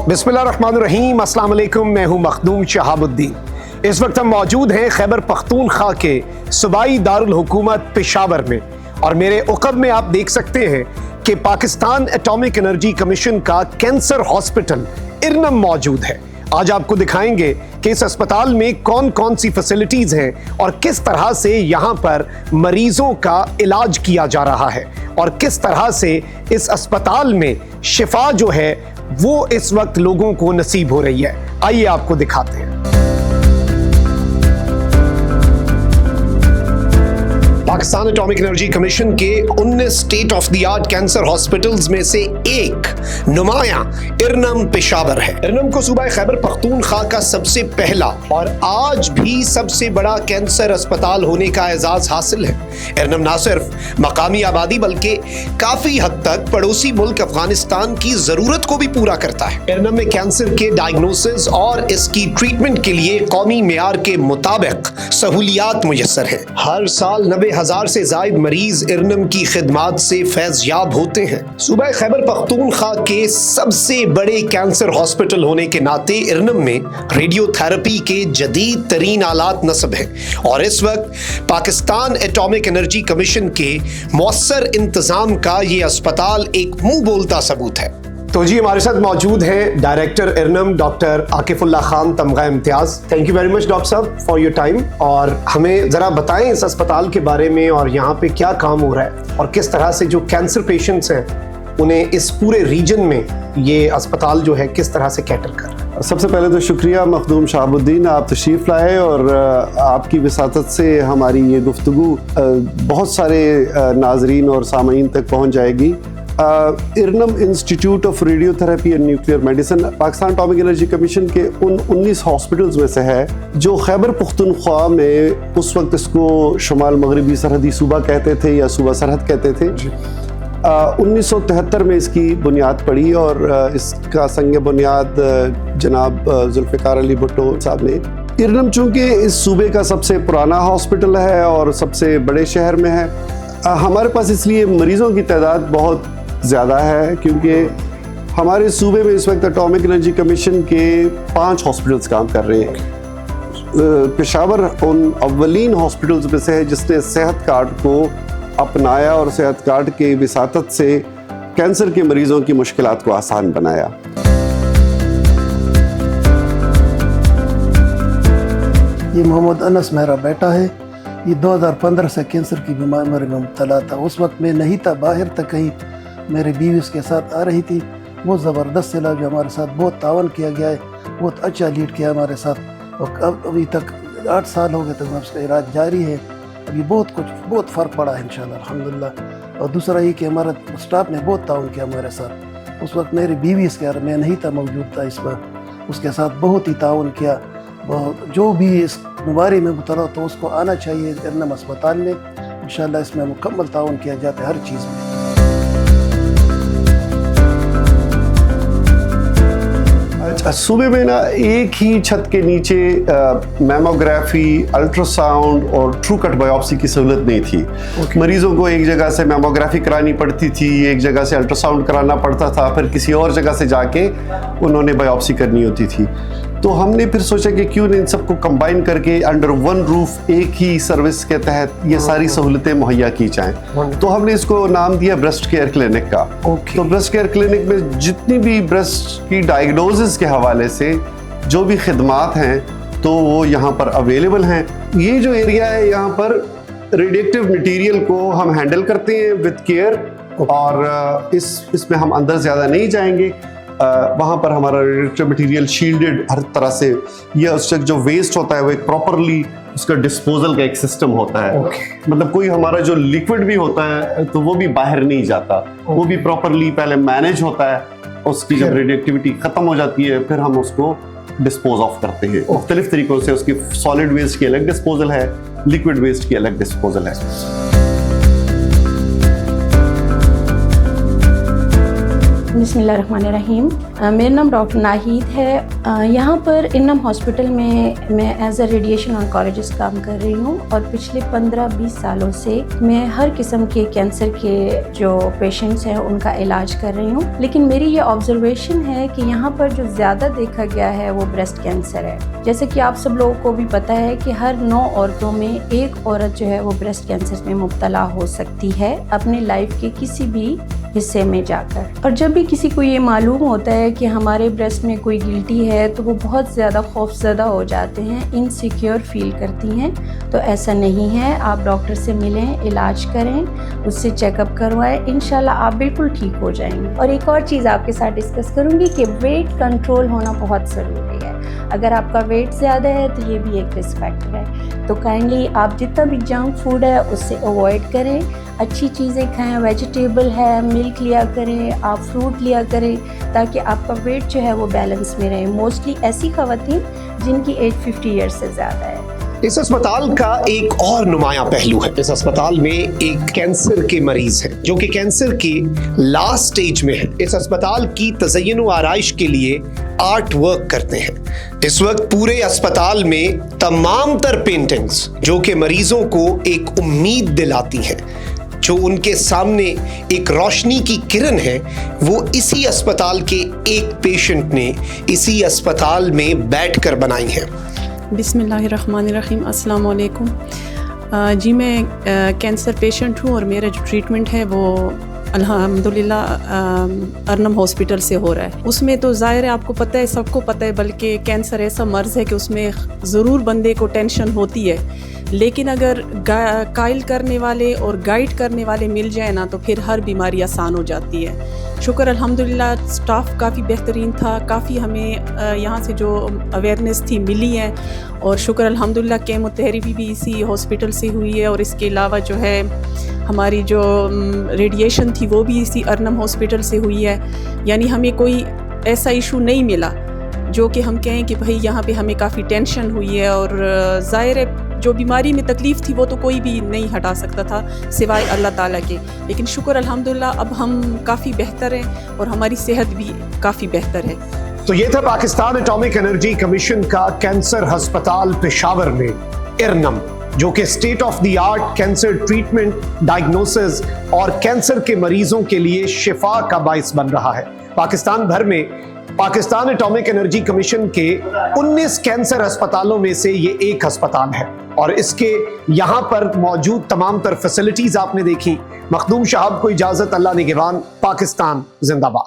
बिस्मिल्लाहिर्रहमानिर्रहीम, अस्सलाम वालेकुम। मैं हूँ मखदूम शहाबुद्दीन। इस वक्त हम मौजूद हैं खैबर पख्तूनख्वा के सूबाई दारुल हुकूमत पेशावर में, और मेरे उक़ब में आप देख सकते हैं कि पाकिस्तान एटॉमिक एनर्जी कमीशन का कैंसर हॉस्पिटल इरनम मौजूद है। आज आपको दिखाएंगे कि इस अस्पताल में कौन कौन सी फैसिलिटीज़ हैं और किस तरह से यहाँ पर मरीज़ों का इलाज किया जा रहा है, और किस तरह से इस अस्पताल में शिफा जो है वो इस वक्त लोगों को नसीब हो रही है। आइए आपको दिखाते हैं। पाकिस्तान एटॉमिक एनर्जी कमीशन के 19 state of the art cancer hospitals में से एक नुमाया इरनम पेशावर है। इरनम को सूबा खैबर पख्तूनख्वा का सबसे पहला और आज भी सबसे बड़ा कैंसर अस्पताल होने का एजाज हासिल है। इरनम ना सिर्फ मकामी आबादी बल्कि काफी हद तक पड़ोसी मुल्क अफगानिस्तान की जरूरत को भी पूरा करता है। इरनम में कैंसर के डायग्नोसिस और इसकी ट्रीटमेंट के लिए कौमी मेयार के मुताबिक सहूलियात मुयस्सर है। हर साल 90,000 से जायद मरीज इरनम की खिदमात से फैज़याब होते हैं। सूबा खैबर पख्तूनख्वा के सबसे बड़े कैंसर हॉस्पिटल होने के नाते इरनम में रेडियोथेरेपी के जदीद तरीन आलात नस्ब हैं, और इस वक्त पाकिस्तान एटॉमिक एनर्जी कमीशन के मौसर इंतजाम का ये अस्पताल एक मुंह बोलता सबूत है। तो जी हमारे साथ मौजूद हैं डायरेक्टर इरनम डॉक्टर आकिफुल्लाह खान तमगा Imtiaz. Thank you very much doctor साहब फॉर योर टाइम, और हमें ज़रा बताएं इस अस्पताल के बारे में और यहाँ पे क्या काम हो रहा है, और किस तरह से जो कैंसर पेशेंट्स हैं उन्हें इस पूरे रीजन में ये अस्पताल जो है किस तरह से कैटर कर रहा है। सबसे पहले तो शुक्रिया मखदूम शहाबुद्दीन, आप तशरीफ़ लाए और आपकी विसातत से हमारी ये गुफ्तगू बहुत सारे नाजरीन और सामीन तक पहुँच जाएगी। IRNUM Institute of Radiotherapy and Nuclear Medicine Pakistan Atomic Energy Commission के उन 19 हॉस्पिटल्स में से है जो खैबर पख्तूनख्वा में उस वक्त इसको शुमाल मगरबी सरहदी सूबा कहते थे या सूबा सरहद कहते थे। 1973 में इसकी बुनियाद पड़ी और इसका संग बुनियाद जनाब जुल्फ़िकार अली भुट्टो साहब ने। इरनम चूँकि इस सूबे का सबसे पुराना हॉस्पिटल है और सबसे बड़े शहर में है, हमारे पास इसलिए मरीज़ों की तादाद बहुत ज़्यादा है क्योंकि हमारे सूबे में इस वक्त एटॉमिक एनर्जी कमीशन के 5 हॉस्पिटल्स काम कर रहे हैं। पेशावर उन अव्वलीन हॉस्पिटल्स में से है जिसने सेहत कार्ड को अपनाया और सेहत कार्ड के विसातत से कैंसर के मरीज़ों की मुश्किलात को आसान बनाया। ये मोहम्मद अनस मेरा बेटा है। ये 2015 से कैंसर की बीमारी में मुब्तला था। उस वक्त मैं नहीं था, बाहर तक कहीं मेरी बीवी उसके साथ आ रही थी। बहुत ज़बरदस्त इलाज हमारे साथ बहुत तावन किया गया है, बहुत अच्छा लीड किया हमारे साथ, और अब अभी तक 8 साल हो गए तक उसका इलाज जारी है। अभी बहुत फ़र्क पड़ा है इंशाल्लाह अल्हम्दुलिल्लाह। और दूसरा ये कि हमारा स्टाफ ने बहुत तावन किया हमारे साथ। उस वक्त मेरी बीवी इसके यार मैं नहीं था, मौजूद था इस वक्त, उसके साथ बहुत ही तावन किया। जो भी इस बीमारी में मुबतला तो उसको आना चाहिए इरनम अस्पताल में। इंशाल्लाह इसमें मुकम्मल ताउन किया जाता है हर चीज़ में। सूबे में ना एक ही छत के नीचे मैमोग्राफी, अल्ट्रासाउंड और ट्रू कट बायोप्सी की सहूलत नहीं थी। मरीज़ों को एक जगह से मैमोग्राफी करानी पड़ती थी, एक जगह से अल्ट्रासाउंड कराना पड़ता था, फिर किसी और जगह से जाके उन्होंने बायोप्सी करनी होती थी। तो हमने फिर सोचा कि क्यों नहीं इन सबको कंबाइन करके अंडर वन रूफ एक ही सर्विस के तहत ये सारी सहूलतें मुहैया की जाएं। तो हमने इसको नाम दिया ब्रेस्ट केयर क्लिनिक का। तो ब्रेस्ट केयर क्लिनिक में जितनी भी ब्रेस्ट की डायग्नोसिस के हवाले से जो भी खिदमात हैं तो वो यहाँ पर अवेलेबल हैं। ये जो एरिया है यहाँ पर रेडिएक्टिव मटीरियल को हम हैंडल करते हैं विद केयर, और इसमें हम अंदर ज़्यादा नहीं जाएंगे। वहाँ पर हमारा रेडिएक्टिव मटीरियल शील्डेड हर तरह से, या उससे जो वेस्ट होता है वो एक प्रॉपरली उसका डिस्पोजल का एक सिस्टम होता है। मतलब कोई हमारा जो लिक्विड भी होता है तो वो भी बाहर नहीं जाता, वो भी प्रॉपरली पहले मैनेज होता है। उसकी जब रेडिएक्टिविटी ख़त्म हो जाती है फिर हम उसको डिस्पोज ऑफ करते हैं मुख्तलिफ तरीक़ों से। उसकी सॉलिड वेस्ट की अलग डिस्पोजल है, लिक्विड वेस्ट की अलग डिस्पोजल है। बिस्मिल्लाहिर्रहमानिर्रहीम। मेरा नाम डॉक्टर नाहिद है। यहाँ पर इरनम हॉस्पिटल में मैं एज अ रेडिएशन ऑन्कोलॉजिस्ट काम कर रही हूँ और पिछले 15-20 सालों से मैं हर किस्म के कैंसर के जो पेशेंट्स हैं उनका इलाज कर रही हूँ। लेकिन मेरी ये ऑब्जर्वेशन है कि यहाँ पर जो ज़्यादा देखा गया है वो ब्रेस्ट कैंसर है। जैसे कि आप सब लोगों को भी पता है कि हर 9 औरतों में एक औरत जो है वो ब्रेस्ट कैंसर में मुब्तला हो सकती है अपनी लाइफ के किसी भी हिस्से में जाकर। और जब भी किसी को ये मालूम होता है कि हमारे ब्रेस्ट में कोई गिल्टी है तो वो बहुत ज़्यादा खौफज़दा हो जाते हैं, इनसिक्योर फील करती हैं। तो ऐसा नहीं है, आप डॉक्टर से मिलें, इलाज करें, उससे चेकअप करवाएं, इंशाल्लाह आप बिल्कुल ठीक हो जाएंगे। और एक और चीज़ आपके साथ डिस्कस करूँगी कि वेट कंट्रोल होना बहुत ज़रूरी है। अगर आपका वेट ज़्यादा है तो ये भी एक रिस्क फैक्टर है। तो काइंडली आप जितना भी जंक फूड है उससे अवॉइड करें, अच्छी चीज़ें खाएं, वेजिटेबल है, मिल्क लिया करें, आप फ्रूट लिया करें ताकि आपका वेट जो है वो बैलेंस में रहे। मोस्टली ऐसी ख़वातीन जिनकी एज 50 ईयर्स से ज़्यादा है। इस अस्पताल का एक और नुमाया पहलू है। इस अस्पताल में एक कैंसर के मरीज हैं जो कि कैंसर की लास्ट स्टेज में है। इस अस्पताल की तज़य्युन व आराइश के लिए आर्ट वर्क करते हैं। इस वक्त पूरे अस्पताल में तमाम तर पेंटिंग्स जो कि मरीजों को एक उम्मीद दिलाती हैं, जो उनके सामने एक रोशनी की किरण है, वो इसी अस्पताल के एक पेशेंट ने इसी अस्पताल में बैठकर बनाई है। बिस्मिल्लाहिर्रहमानिर्रहीम, अस्सलाम वालेकुम। जी मैं कैंसर पेशेंट हूँ और मेरा जो ट्रीटमेंट है वो अल्हम्दुलिल्लाह अरनम हॉस्पिटल से हो रहा है। उसमें तो ज़ाहिर है आपको पता है, सबको पता है, बल्कि कैंसर ऐसा मर्ज़ है कि उसमें ज़रूर बंदे को टेंशन होती है, लेकिन अगर कायल करने वाले और गाइड करने वाले मिल जाए ना तो फिर हर बीमारी आसान हो जाती है। शुक्र अल्हम्दुलिल्लाह स्टाफ काफ़ी बेहतरीन था, काफ़ी हमें यहाँ से जो अवेयरनेस थी मिली है और शुक्र अल्हम्दुलिल्लाह केमोथेरेपी भी इसी हॉस्पिटल से हुई है और इसके अलावा जो है हमारी जो रेडिएशन थी वो भी इसी अरनम हॉस्पिटल से हुई है। यानी हमें कोई ऐसा इशू नहीं मिला जो कि हम कहें कि भाई यहाँ पे हमें काफ़ी टेंशन हुई है। और ज़ाहिर है जो बीमारी में तकलीफ़ थी वो तो कोई भी नहीं हटा सकता था सिवाय अल्लाह ताला के, लेकिन शुक्र अल्हम्दुलिल्लाह अब हम काफ़ी बेहतर हैं और हमारी सेहत भी काफ़ी बेहतर है। तो ये था पाकिस्तान एटॉमिक एनर्जी कमीशन का कैंसर अस्पताल पेशावर में इरनम, जो कि state of the art cancer treatment, diagnosis और कैंसर के मरीजों के लिए शिफा का बाइस बन रहा है। पाकिस्तान भर में पाकिस्तान एटॉमिक एनर्जी कमीशन के 19 कैंसर अस्पतालों में से ये एक अस्पताल है और इसके यहाँ पर मौजूद तमाम तर फैसिलिटीज आपने देखी। मखदूम शहाब को इजाजत, अल्लाह निगहबान। पाकिस्तान जिंदाबाद।